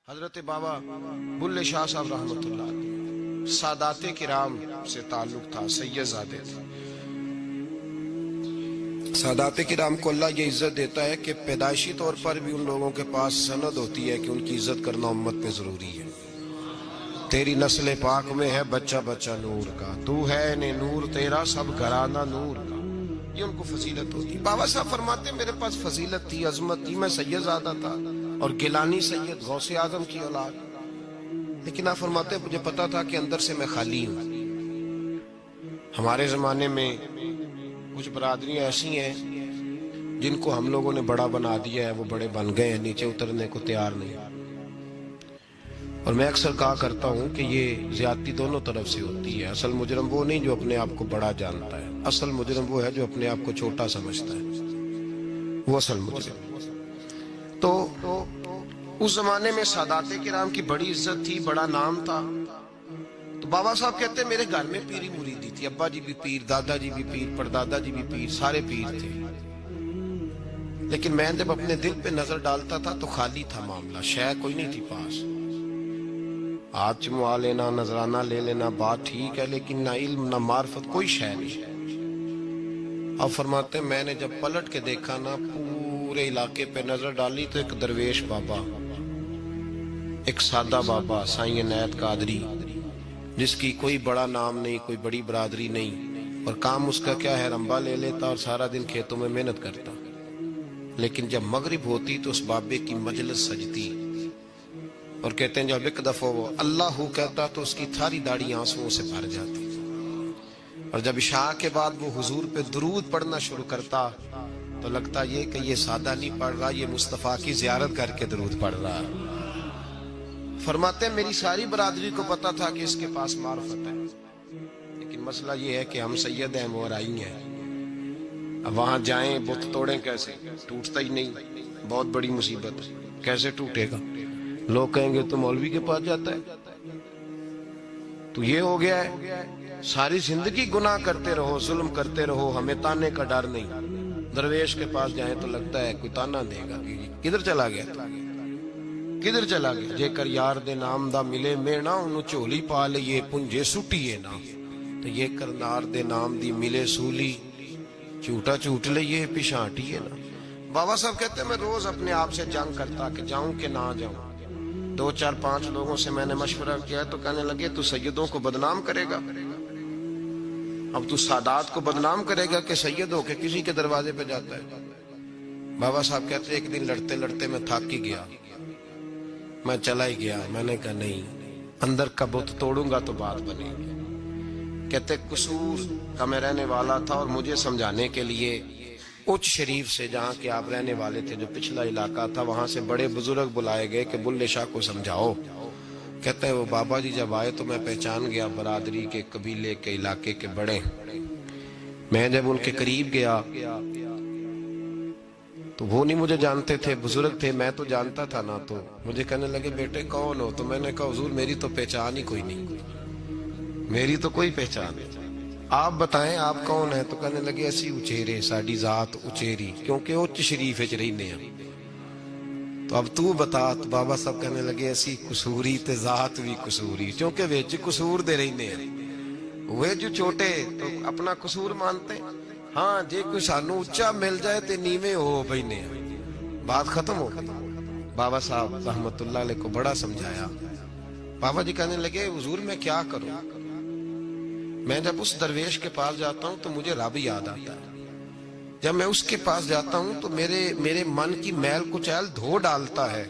حضرت بابا بلے شاہ صاحب رحمۃ اللہ علیہ سادات کرام سے تعلق تھا، سید زادے تھے۔ سادات کرام کو اللہ یہ عزت دیتا ہے کہ پیدائشی طور پر بھی ان لوگوں کے پاس سند ہوتی ہے کہ ان کی عزت کرنا امت پہ ضروری ہے۔ تیری نسل پاک میں ہے بچہ بچہ نور کا، تو ہے نے نور تیرا سب گھرانہ نور کا، یہ ان کو فضیلت ہوتی۔ بابا صاحب فرماتے میرے پاس فضیلت تھی، عظمت تھی، میں سید زادہ تھا اور گیلانی سید غوث اعظم کی اولاد، لیکن آپ فرماتے مجھے پتا تھا کہ اندر سے میں خالی ہوں۔ ہمارے زمانے میں کچھ برادریاں ایسی ہیں جن کو ہم لوگوں نے بڑا بنا دیا ہے، وہ بڑے بن گئے ہیں، نیچے اترنے کو تیار نہیں۔ اور میں اکثر کہا کرتا ہوں کہ یہ زیادتی دونوں طرف سے ہوتی ہے۔ اصل مجرم وہ نہیں جو اپنے آپ کو بڑا جانتا ہے، اصل مجرم وہ ہے جو اپنے آپ کو چھوٹا سمجھتا ہے، وہ اصل مجرم۔ تو اس زمانے میں سادات کرام کی بڑی عزت تھی، بڑا نام تھا۔ تو بابا صاحب کہتے ہیں میرے گھر میں پیری مریدی تھی، ابا جی بھی پیر، دادا جی بھی پیر، پردادا جی بھی پیر، سارے پیر تھے، لیکن میں جب اپنے دل پہ نظر ڈالتا تھا تو خالی تھا معاملہ، شے کوئی نہیں تھی پاس۔ ہاتھ چموا لینا، نذرانہ لے لینا بات ٹھیک ہے، لیکن نہ علم نہ معرفت، کوئی شے نہیں۔ اب فرماتے ہیں میں نے جب پلٹ کے دیکھا نا، پورے علاقے پہ نظر ڈالی تو ایک درویش بابا، ایک سادہ بابا سائیں عنایت قادری، جس کی کوئی بڑا نام نہیں، کوئی بڑی برادری نہیں، اور کام اس کا کیا ہے، رمبا لے لیتا اور سارا دن کھیتوں میں محنت کرتا، لیکن جب مغرب ہوتی تو اس بابے کی مجلس سجتی، اور کہتے ہیں جب ایک دفعہ وہ اللہ کہتا تو اس کی ساری داڑھی آنسوؤں سے بھر جاتی، اور جب عشاء کے بعد وہ حضور پہ درود پڑھنا شروع کرتا تو لگتا یہ کہ یہ سادہ نہیں پڑھ رہا، یہ مصطفیٰ کی زیارت کر کے درود پڑھ رہا۔ فرماتے ہیں میری ساری برادری کو پتا تھا کہ اس کے پاس معرفت ہے، لیکن مسئلہ یہ ہے کہ ہم سید ہیں، وہ رائی ہیں، اب وہاں جائیں بت توڑیں کیسے، ٹوٹتا ہی نہیں، بہت بڑی مصیبت، کیسے ٹوٹے گا؟ لوگ کہیں گے تو مولوی کے پاس جاتا ہے۔ تو یہ ہو گیا ہے ساری زندگی گناہ کرتے رہو، ظلم کرتے رہو، ہمیں تانے کا ڈر نہیں، درویش کے پاس جائیں تو لگتا ہے کوئی تانا دے گا، کدھر چلا گیا، کدھر چلا گیا؟ جے کر یار دے نام دا ملے مینا، انہوں چولی پا لئیے پنجے سٹیے نا، تو یہ کر نار دے نام دی ملے سولی، چوٹا چوٹ لئیے پشانٹیے نا۔ بابا صاحب کہتے ہیں میں روز اپنے آپ سے جنگ کرتا کہ جاؤں کہ نہ جاؤں۔ 2 4 5 لوگوں سے میں نے مشورہ کیا تو کہنے لگے تو سیدوں کو بدنام کرے گا، اب تو سادات کو بدنام کرے گا کہ سید ہو کے کسی کے دروازے پہ جاتا ہے۔ بابا صاحب کہتے ہیں ایک دن لڑتے لڑتے میں تھک ہی گیا، میں چلا ہی گیا، میں نے کہا نہیں، اندر کا بت توڑوں گا تو بات بنے گی۔ کہتے قصور کا میں رہنے والا تھا، اور مجھے سمجھانے کے لیے اچ شریف سے جہاں کہ آپ رہنے والے تھے، جو پچھلا علاقہ تھا، وہاں سے بڑے بزرگ بلائے گئے کہ بلے شاہ کو سمجھاؤ۔ کہتے ہیں وہ بابا جی جب آئے تو میں پہچان گیا برادری کے، قبیلے کے، علاقے کے بڑے۔ میں جب ان کے قریب گیا تو وہ نہیں مجھے جانتے تھے، بزرگ تھے، میں تو جانتا تھا نا، تو مجھے کہنے لگے بیٹے کون ہو؟ تو میں نے کہا حضور میری تو پہچان ہی کوئی نہیں، میری تو کوئی پہچان نہیں، آپ بتائیں آپ کون ہیں؟ تو کہنے لگے اسی اچیرے، ساڈی ذات اچیری، کیونکہ اچ شریف وچ رہنے ہیں۔ تو اب تو بتا، تو بابا صاحب کہنے لگے اسی قصوری تے ذات بھی قصوری، کیونکہ وچ قصور دے رہنے ہیں، وہ جو چھوٹے تو اپنا قصور مانتے ہیں، ہاں جے کوئی سانو اچا مل جائے تے نیویں ہو بینے ہیں، بات ختم ہو گئی۔ بابا صاحب رحمت اللہ علیہ کو بڑا سمجھایا۔ بابا جی کہنے لگے حضور میں کیا کروں؟ میں جب اس درویش کے پاس جاتا ہوں تو مجھے رب یاد آتا ہے، جب میں اس کے پاس جاتا ہوں تو میرے من کی میل کچیل دھو ڈالتا ہے،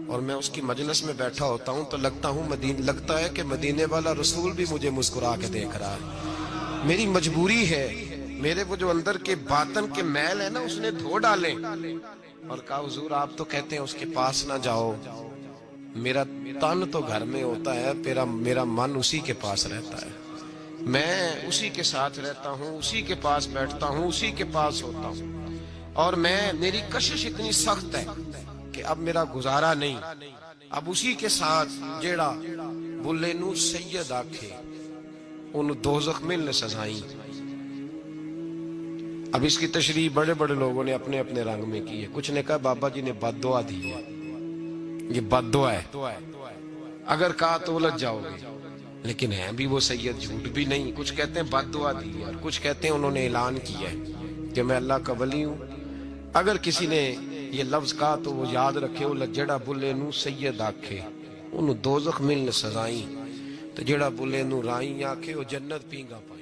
اور میں اس کی مجلس میں بیٹھا ہوتا ہوں تو لگتا ہے کہ مدینے والا رسول بھی مجھے مسکرا کے دیکھ رہا ہے۔ میری مجبوری ہے، میرے وہ جو اندر کے باطن کے میل ہے نا، اس نے دھو ڈالے، اور کہا حضور آپ تو کہتے ہیں اس کے پاس نہ جاؤ، میرا تن تو گھر میں ہوتا ہے، میرا من اسی کے پاس رہتا ہے، میں اسی کے ساتھ رہتا ہوں، اسی کے پاس بیٹھتا ہوں، اسی کے پاس ہوتا ہوں، اور میری کشش اتنی سخت ہے کہ اب میرا گزارا نہیں، اب اسی کے ساتھ جیڑا بلے نو سید آکھے انہوں دوزخ میں نے سزائیں۔ اب اس کی تشریح بڑے بڑے لوگوں نے اپنے اپنے رنگ میں کی ہے، کچھ نے کہا بابا جی نے بد دعا دی ہے، یہ بد دعا ہے، اگر کہا تو الجھ جاؤ گے، لیکن ہیں بھی وہ سید، جھوٹ بھی نہیں. کچھ کہتے ہیں بد دعا دی ہے، اور کچھ کہتے ہیں انہوں نے اعلان کیا ہے کہ میں اللہ کا ولی ہوں. اگر کسی نے یہ لفظ کہا تو وہ یاد رکھے، وہ جڑا بولے نو سید آکھے انہوں دوزخ ملن سزائیں، تو جڑا بولے نو رائیں آکھے وہ جنت پینگا پائیں.